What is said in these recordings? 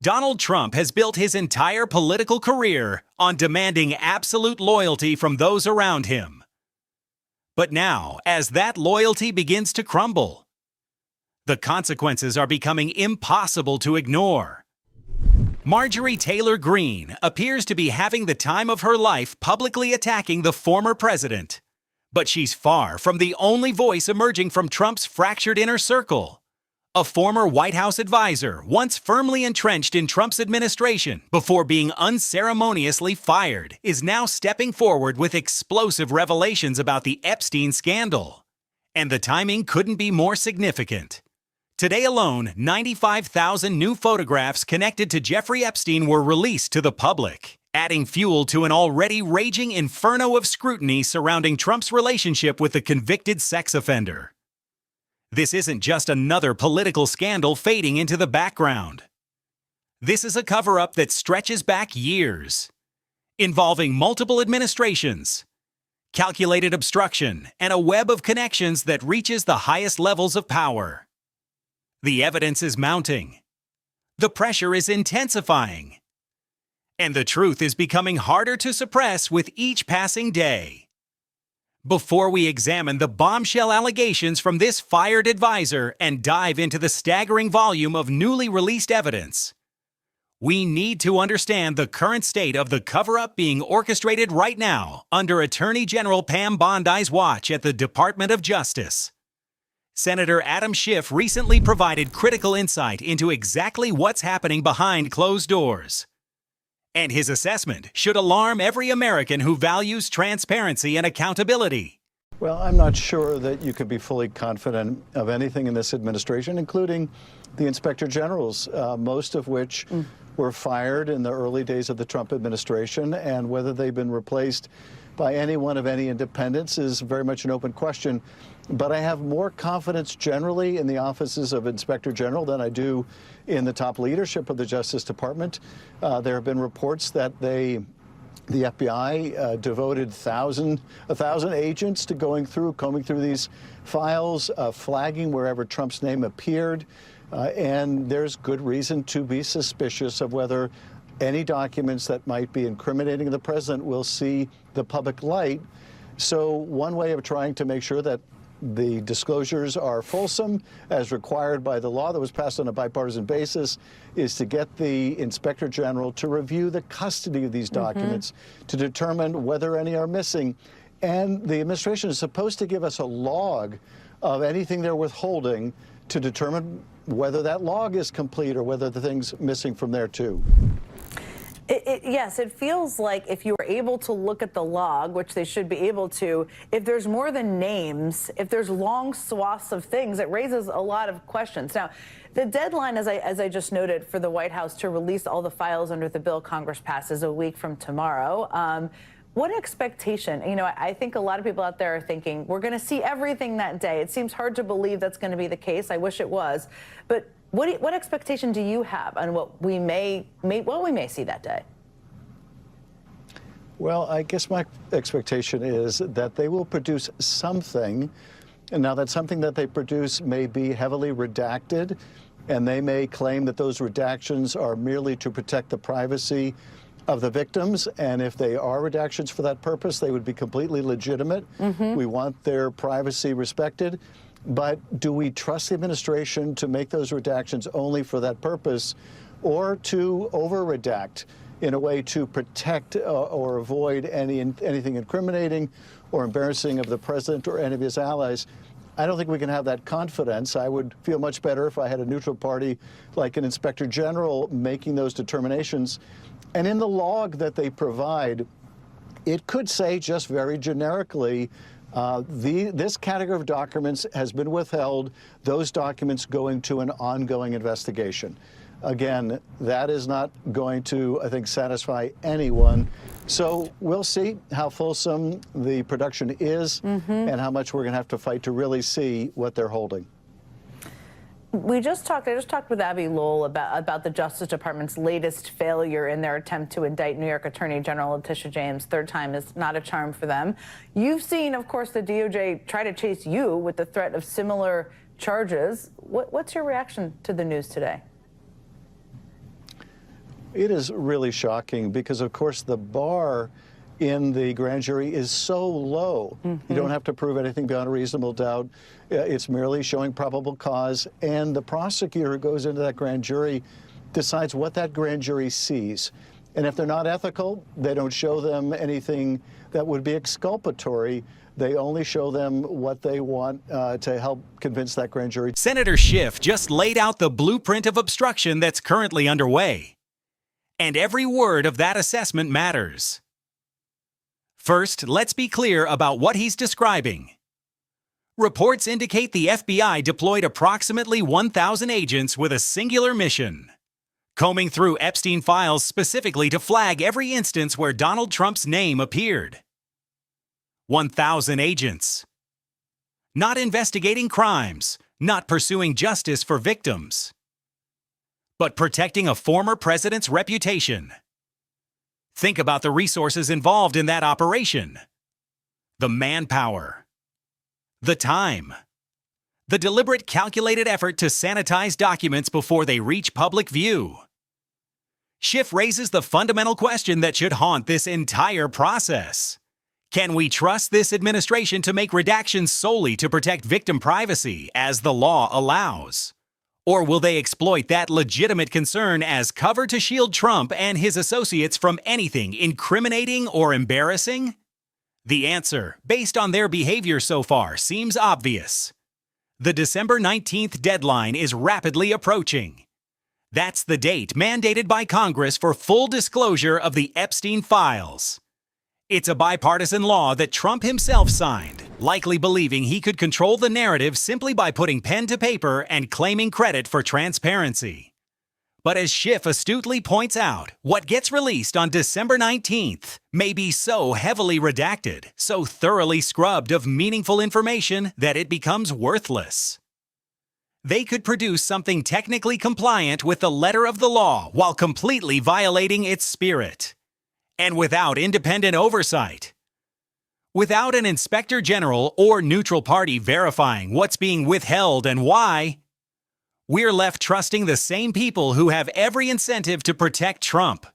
Donald Trump has built his entire political career on demanding absolute loyalty from those around him. But now, as that loyalty begins to crumble, the consequences are becoming impossible to ignore. Marjorie Taylor Greene appears to be having the time of her life publicly attacking the former president. But she's far from the only voice emerging from Trump's fractured inner circle. A former White House advisor, once firmly entrenched in Trump's administration before being unceremoniously fired, is now stepping forward with explosive revelations about the Epstein scandal. And the timing couldn't be more significant. Today alone, 95,000 new photographs connected to Jeffrey Epstein were released to the public, adding fuel to an already raging inferno of scrutiny surrounding Trump's relationship with the convicted sex offender. This isn't just another political scandal fading into the background. This is a cover-up that stretches back years, involving multiple administrations, calculated obstruction, and a web of connections that reaches the highest levels of power. The evidence is mounting. The pressure is intensifying. And the truth is becoming harder to suppress with each passing day. Before we examine the bombshell allegations from this fired advisor and dive into the staggering volume of newly released evidence, we need to understand the current state of the cover-up being orchestrated right now under Attorney General Pam Bondi's watch at the Department of Justice. Senator Adam Schiff recently provided critical insight into exactly what's happening behind closed doors. And his assessment should alarm every American who values transparency and accountability. Well, I'm not sure that you could be fully confident of anything in this administration, including the inspector generals, most of which were fired in the early days of the Trump administration, and whether they've been replaced by anyone of any independence is very much an open question. But I have more confidence generally in the offices of Inspector General than I do in the top leadership of the Justice Department. There have been reports that the FBI devoted 1,000 agents to combing through these files, flagging wherever Trump's name appeared. And there's good reason to be suspicious of whether any documents that might be incriminating the president will see the public light. So one way of trying to make sure that the disclosures are fulsome, as required by the law that was passed on a bipartisan basis, is to get the Inspector General to review the custody of these documents to determine whether any are missing. And the administration is supposed to give us a log of anything they're withholding to determine whether that log is complete or whether the thing's missing from there, too. Yes, it feels like if you were able to look at the log, which they should be able to, if there's more than names, if there's long swaths of things, it raises a lot of questions. Now, the deadline, as I just noted, for the White House to release all the files under the bill Congress passes a week from tomorrow. What expectation? You know, I think a lot of people out there are thinking we're going to see everything that day. It seems hard to believe that's going to be the case. I wish it was. But what expectation do you have on what we may see that day? Well, I guess my expectation is that they will produce something. And now that something that they produce may be heavily redacted, and they may claim that those redactions are merely to protect the privacy of the victims. And if they are redactions for that purpose, they would be completely legitimate. We want their privacy respected. But do we trust the administration to make those redactions only for that purpose, or to over-redact in a way to protect or avoid anything incriminating or embarrassing of the president or any of his allies? I don't think we can have that confidence. I would feel much better if I had a neutral party like an Inspector General making those determinations. And in the log that they provide, it could say just very generically, this category of documents has been withheld, those documents going to an ongoing investigation. Again, that is not going to, I think, satisfy anyone. So we'll see how fulsome the production is and how much we're going to have to fight to really see what they're holding. I just talked with Abby Lowell about the Justice Department's latest failure in their attempt to indict New York Attorney General Letitia James. Third time is not a charm for them. You've seen, of course, the DOJ try to chase you with the threat of similar charges. What's your reaction to the news today? It is really shocking because, of course, the bar in the grand jury is so low. You don't have to prove anything beyond a reasonable doubt. It's merely showing probable cause, and the prosecutor who goes into that grand jury decides what that grand jury sees. And if they're not ethical, they don't show them anything that would be exculpatory. They only show them what they want to help convince that grand jury. Senator Schiff just laid out the blueprint of obstruction that's currently underway. And every word of that assessment matters. First, let's be clear about what he's describing. Reports indicate the FBI deployed approximately 1,000 agents with a singular mission: combing through Epstein files specifically to flag every instance where Donald Trump's name appeared. 1,000 agents. Not investigating crimes, not pursuing justice for victims, but protecting a former president's reputation. Think about the resources involved in that operation. The manpower. The time. The deliberate, calculated effort to sanitize documents before they reach public view. Schiff raises the fundamental question that should haunt this entire process. Can we trust this administration to make redactions solely to protect victim privacy, as the law allows? Or will they exploit that legitimate concern as cover to shield Trump and his associates from anything incriminating or embarrassing? The answer, based on their behavior so far, seems obvious. The December 19th deadline is rapidly approaching. That's the date mandated by Congress for full disclosure of the Epstein files. It's a bipartisan law that Trump himself signed, likely believing he could control the narrative simply by putting pen to paper and claiming credit for transparency. But as Schiff astutely points out, what gets released on December 19th may be so heavily redacted, so thoroughly scrubbed of meaningful information that it becomes worthless. They could produce something technically compliant with the letter of the law while completely violating its spirit. And without independent oversight. Without an inspector general or neutral party verifying what's being withheld and why, we're left trusting the same people who have every incentive to protect Trump.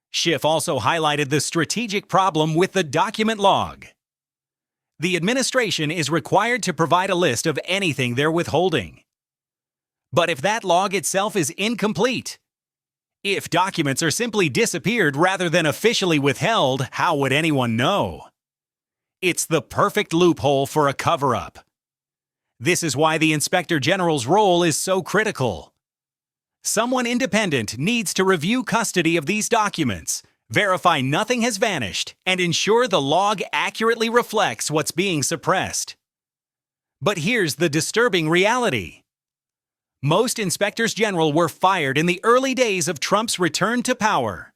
Schiff also highlighted the strategic problem with the document log. The administration is required to provide a list of anything they're withholding. But if that log itself is incomplete, if documents are simply disappeared rather than officially withheld, how would anyone know? It's the perfect loophole for a cover-up. This is why the Inspector General's role is so critical. Someone independent needs to review custody of these documents, verify nothing has vanished, and ensure the log accurately reflects what's being suppressed. But here's the disturbing reality. Most inspectors general were fired in the early days of Trump's return to power.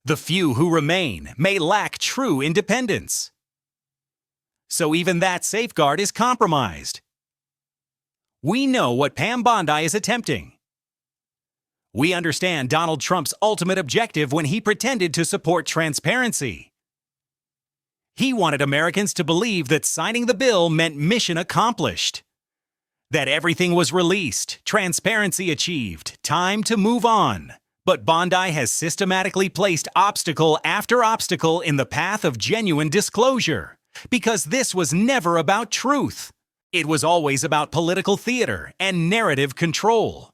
The few who remain may lack true independence. So even that safeguard is compromised. We know what Pam Bondi is attempting. We understand Donald Trump's ultimate objective when he pretended to support transparency. He wanted Americans to believe that signing the bill meant mission accomplished. That everything was released, transparency achieved, time to move on. But Bondi has systematically placed obstacle after obstacle in the path of genuine disclosure. Because this was never about truth. It was always about political theater and narrative control.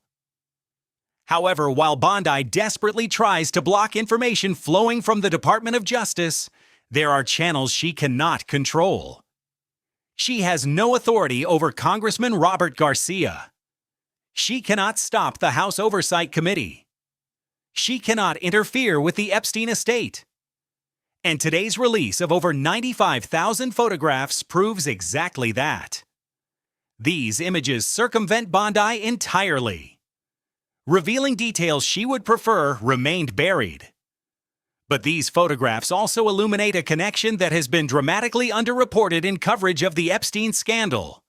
However, while Bondi desperately tries to block information flowing from the Department of Justice, there are channels she cannot control. She has no authority over Congressman Robert Garcia. She cannot stop the House Oversight Committee. She cannot interfere with the Epstein estate. And today's release of over 95,000 photographs proves exactly that. These images circumvent Bondi entirely. Revealing details she would prefer remained buried. But these photographs also illuminate a connection that has been dramatically underreported in coverage of the Epstein scandal.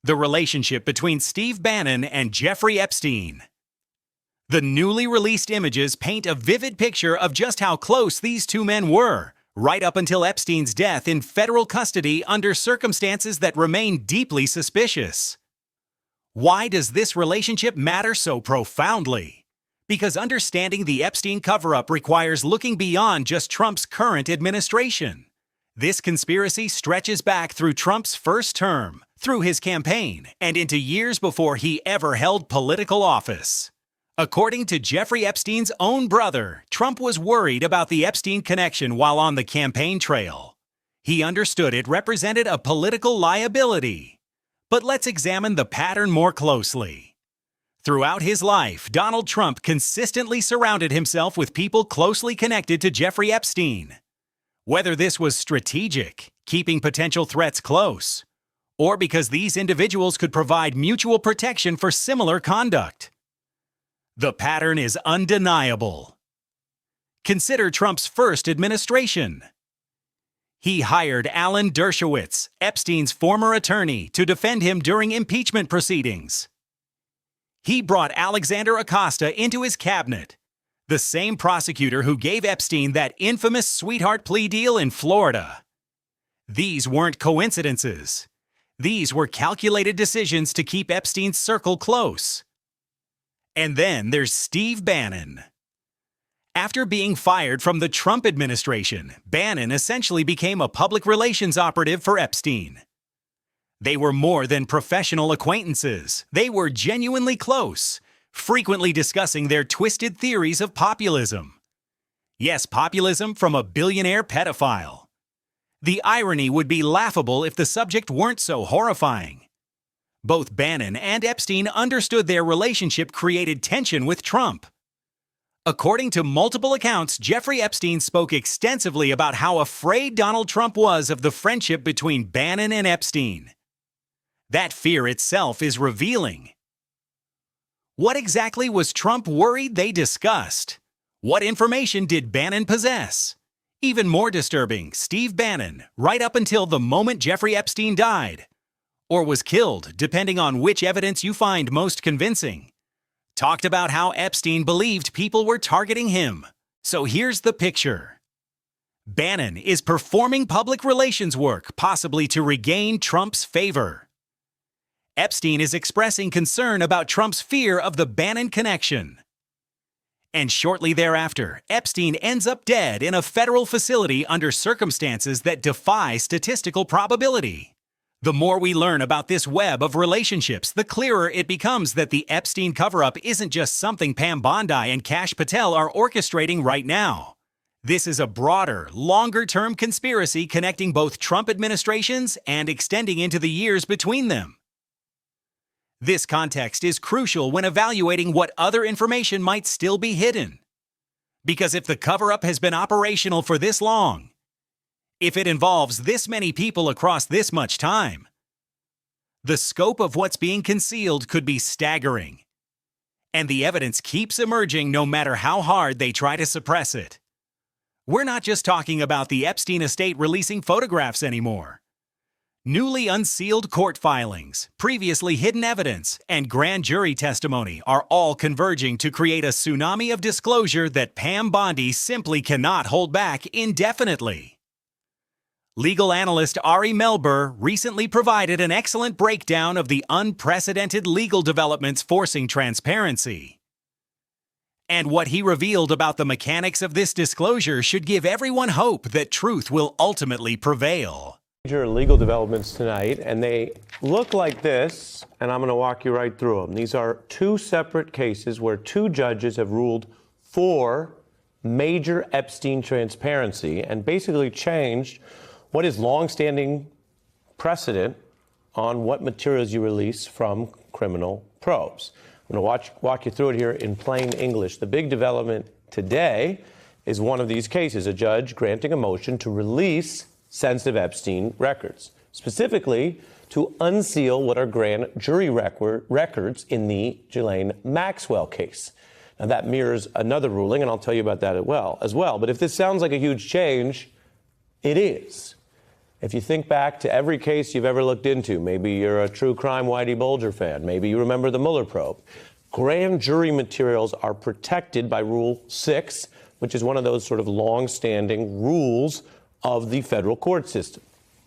The relationship between Steve Bannon and Jeffrey Epstein. The newly released images paint a vivid picture of just how close these two men were, right up until Epstein's death in federal custody under circumstances that remain deeply suspicious. Why does this relationship matter so profoundly? Because understanding the Epstein cover-up requires looking beyond just Trump's current administration. This conspiracy stretches back through Trump's first term, through his campaign, and into years before he ever held political office. According to Jeffrey Epstein's own brother, Trump was worried about the Epstein connection while on the campaign trail. He understood it represented a political liability. But let's examine the pattern more closely. Throughout his life, Donald Trump consistently surrounded himself with people closely connected to Jeffrey Epstein. Whether this was strategic, keeping potential threats close, or because these individuals could provide mutual protection for similar conduct. The pattern is undeniable. Consider Trump's first administration. He hired Alan Dershowitz, Epstein's former attorney, to defend him during impeachment proceedings. He brought Alexander Acosta into his cabinet, the same prosecutor who gave Epstein that infamous sweetheart plea deal in Florida. These weren't coincidences. These were calculated decisions to keep Epstein's circle close. And then there's Steve Bannon. After being fired from the Trump administration, Bannon essentially became a public relations operative for Epstein. They were more than professional acquaintances. They were genuinely close, frequently discussing their twisted theories of populism. Yes, populism from a billionaire pedophile. The irony would be laughable if the subject weren't so horrifying. Both Bannon and Epstein understood their relationship created tension with Trump. According to multiple accounts, Jeffrey Epstein spoke extensively about how afraid Donald Trump was of the friendship between Bannon and Epstein. That fear itself is revealing. What exactly was Trump worried they discussed? What information did Bannon possess? Even more disturbing, Steve Bannon, right up until the moment Jeffrey Epstein died, or was killed, depending on which evidence you find most convincing, talked about how Epstein believed people were targeting him. So here's the picture. Bannon is performing public relations work, possibly to regain Trump's favor. Epstein is expressing concern about Trump's fear of the Bannon connection. And shortly thereafter, Epstein ends up dead in a federal facility under circumstances that defy statistical probability. The more we learn about this web of relationships, the clearer it becomes that the Epstein cover-up isn't just something Pam Bondi and Kash Patel are orchestrating right now. This is a broader, longer-term conspiracy connecting both Trump administrations and extending into the years between them. This context is crucial when evaluating what other information might still be hidden. Because if the cover-up has been operational for this long, if it involves this many people across this much time, the scope of what's being concealed could be staggering. And the evidence keeps emerging no matter how hard they try to suppress it. We're not just talking about the Epstein estate releasing photographs anymore. Newly unsealed court filings, previously hidden evidence, and grand jury testimony are all converging to create a tsunami of disclosure that Pam Bondi simply cannot hold back indefinitely. Legal analyst Ari Melber recently provided an excellent breakdown of the unprecedented legal developments forcing transparency. And what he revealed about the mechanics of this disclosure should give everyone hope that truth will ultimately prevail. Major legal developments tonight, and they look like this, and I'm going to walk you right through them. These are two separate cases where two judges have ruled for major Epstein transparency and basically changed what is longstanding precedent on what materials you release from criminal probes. I'm going to walk you through it here in plain English. The big development today is one of these cases, a judge granting a motion to release sensitive Epstein records, specifically to unseal what are grand jury records in the Ghislaine Maxwell case. Now, that mirrors another ruling, and I'll tell you about that as well. But if this sounds like a huge change, it is. If you think back to every case you've ever looked into, maybe you're a true crime Whitey Bulger fan, maybe you remember the Mueller probe, grand jury materials are protected by Rule 6, which is one of those sort of long-standing rules of the federal court system.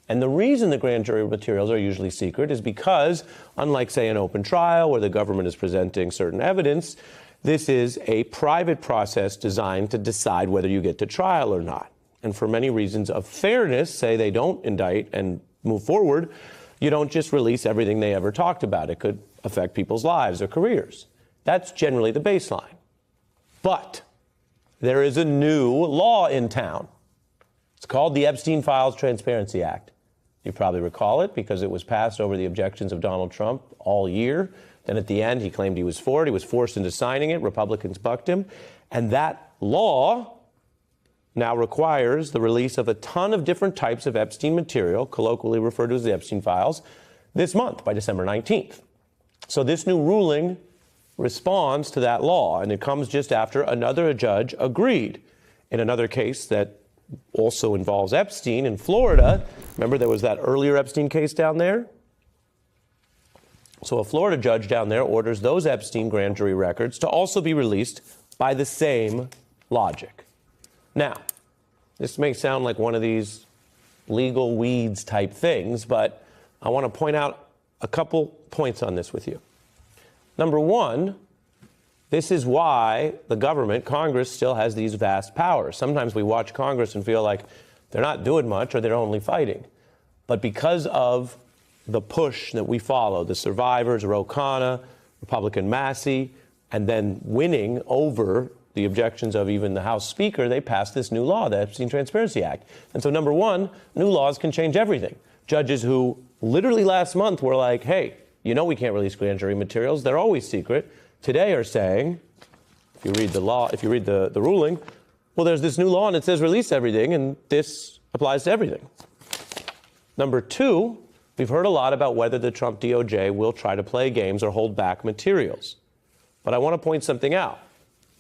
And the reason the grand jury materials are usually secret is because, unlike, say, an open trial where the government is presenting certain evidence, This is a private process designed to decide whether you get to trial or not. And for many reasons of fairness, say they don't indict and move forward, you don't just release everything they ever talked about. It could affect people's lives or careers. That's generally the baseline. But there is a new law in town. It's called the Epstein Files Transparency Act. You probably recall it because it was passed over the objections of Donald Trump all year. Then at the end, he claimed he was for it. He was forced into signing it. Republicans bucked him. And that law now requires the release of a ton of different types of Epstein material, colloquially referred to as the Epstein Files, this month by December 19th. So this new ruling responds to that law, and it comes just after another judge agreed in another case that also involves Epstein in Florida. Remember, there was that earlier Epstein case down there? So a Florida judge down there orders those Epstein grand jury records to also be released by the same logic. Now, this may sound like one of these legal weeds type things, but I want to point out a couple points on this with you. Number one, this is why the government, Congress, still has these vast powers. Sometimes we watch Congress and feel like they're not doing much or they're only fighting. But because of the push that we follow, the survivors, Ro Khanna, Republican Massey, and then winning over the objections of even the House Speaker, they passed this new law, the Epstein Transparency Act. And so, number one, new laws can change everything. Judges who literally last month were like, hey, you know we can't release grand jury materials, they're always secret, today are saying, if you read the law, if you read the ruling, well, there's this new law and it says release everything, and this applies to everything. Number two, we've heard a lot about whether the Trump DOJ will try to play games or hold back materials. But I want to point something out.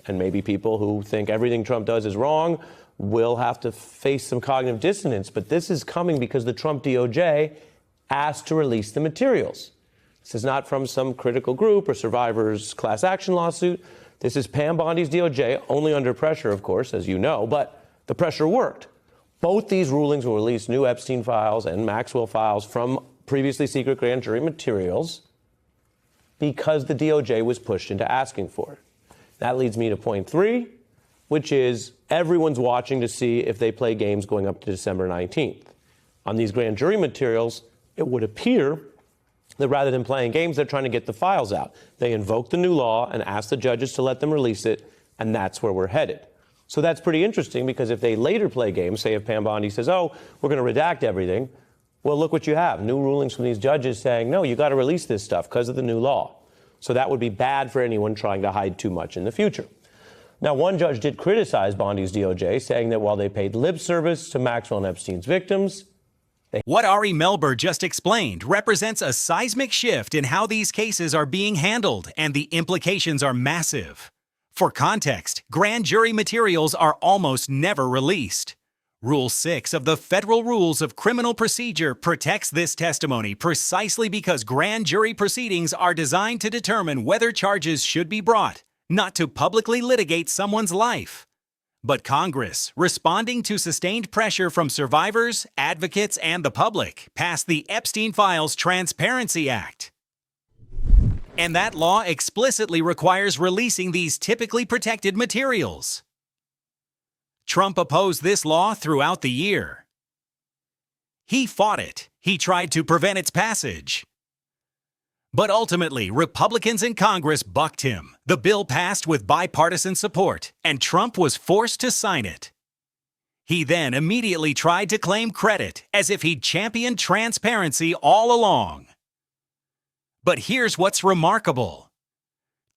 And maybe people who think everything Trump does is wrong will have to face some cognitive dissonance. But this is coming because the Trump DOJ asked to release the materials. This is not from some critical group or survivors' class action lawsuit. This is Pam Bondi's DOJ, only under pressure, of course, as you know, but the pressure worked. Both these rulings will release new Epstein files and Maxwell files from previously secret grand jury materials because the DOJ was pushed into asking for it. That leads me to point three, which is everyone's watching to see if they play games going up to December 19th. On these grand jury materials, it would appear that rather than playing games, they're trying to get the files out. They invoke the new law and ask the judges to let them release it, and that's where we're headed. So that's pretty interesting because if they later play games, say if Pam Bondi says, oh, we're going to redact everything, well, look what you have. New rulings from these judges saying, no, you got to release this stuff because of the new law. So that would be bad for anyone trying to hide too much in the future. Now, one judge did criticize Bondi's DOJ, saying that while they paid lip service to Maxwell and Epstein's victims, What Ari Melber just explained represents a seismic shift in how these cases are being handled, and the implications are massive. For context, grand jury materials are almost never released. Rule 6 of the Federal Rules of Criminal Procedure protects this testimony precisely because grand jury proceedings are designed to determine whether charges should be brought, not to publicly litigate someone's life. But Congress, responding to sustained pressure from survivors, advocates, and the public, passed the Epstein Files Transparency Act. And that law explicitly requires releasing these typically protected materials. Trump opposed this law throughout the year. He fought it. He tried to prevent its passage. But ultimately, Republicans in Congress bucked him. The bill passed with bipartisan support, and Trump was forced to sign it. He then immediately tried to claim credit, as if he'd championed transparency all along. But here's what's remarkable.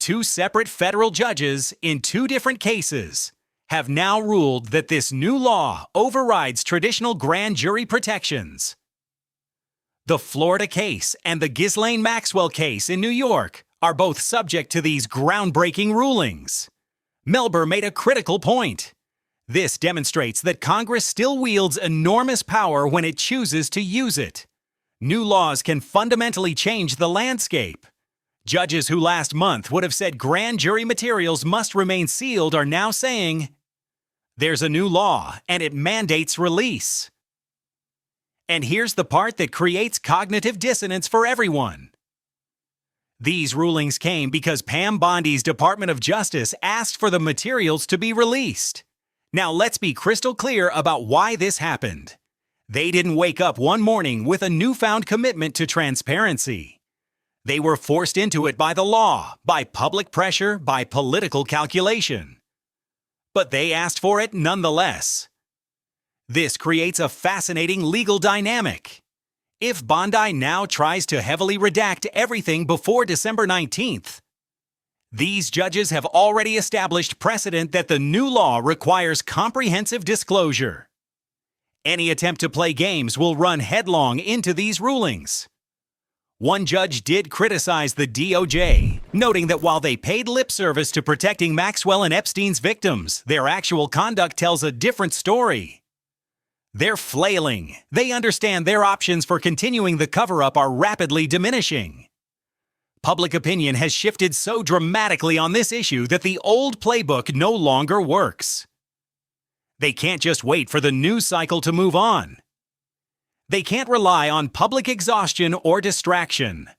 Two separate federal judges in two different cases have now ruled that this new law overrides traditional grand jury protections. The Florida case and the Ghislaine Maxwell case in New York are both subject to these groundbreaking rulings. Melber made a critical point. This demonstrates that Congress still wields enormous power when it chooses to use it. New laws can fundamentally change the landscape. Judges who last month would have said grand jury materials must remain sealed are now saying, there's a new law and it mandates release. And here's the part that creates cognitive dissonance for everyone. These rulings came because Pam Bondi's Department of Justice asked for the materials to be released. Now let's be crystal clear about why this happened. They didn't wake up one morning with a newfound commitment to transparency. They were forced into it by the law, by public pressure, by political calculation. But they asked for it nonetheless. This creates a fascinating legal dynamic. If Bondi now tries to heavily redact everything before December 19th, these judges have already established precedent that the new law requires comprehensive disclosure. Any attempt to play games will run headlong into these rulings. One judge did criticize the DOJ, noting that while they paid lip service to protecting Maxwell and Epstein's victims, their actual conduct tells a different story. They're flailing. They understand their options for continuing the cover-up are rapidly diminishing. Public opinion has shifted so dramatically on this issue that the old playbook no longer works. They can't just wait for the news cycle to move on. They can't rely on public exhaustion or distraction.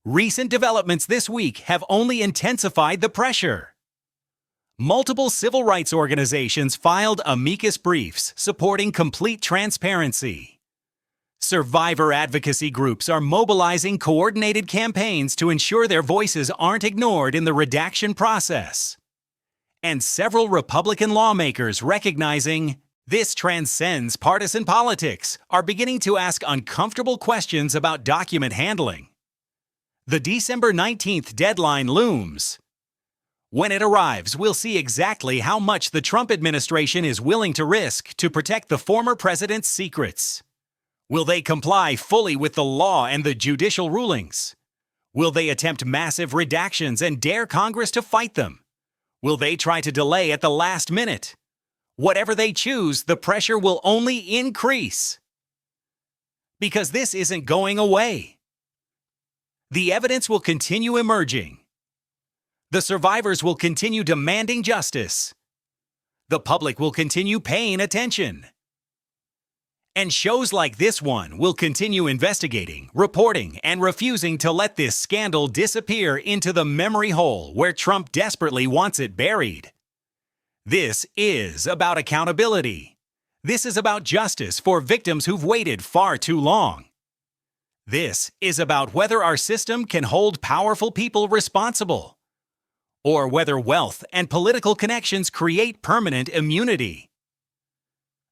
Recent developments this week have only intensified the pressure. Multiple civil rights organizations filed amicus briefs supporting complete transparency. Survivor advocacy groups are mobilizing coordinated campaigns to ensure their voices aren't ignored in the redaction process. And several Republican lawmakers recognizing this transcends partisan politics are beginning to ask uncomfortable questions about document handling. The December 19th deadline looms. When it arrives, we'll see exactly how much the Trump administration is willing to risk to protect the former president's secrets. Will they comply fully with the law and the judicial rulings? Will they attempt massive redactions and dare Congress to fight them? Will they try to delay at the last minute? Whatever they choose, the pressure will only increase. Because this isn't going away. The evidence will continue emerging. The survivors will continue demanding justice. The public will continue paying attention. And shows like this one will continue investigating, reporting, and refusing to let this scandal disappear into the memory hole where Trump desperately wants it buried. This is about accountability. This is about justice for victims who've waited far too long. This is about whether our system can hold powerful people responsible, or whether wealth and political connections create permanent immunity.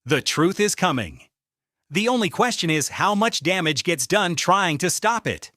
The truth is coming. The only question is how much damage gets done trying to stop it.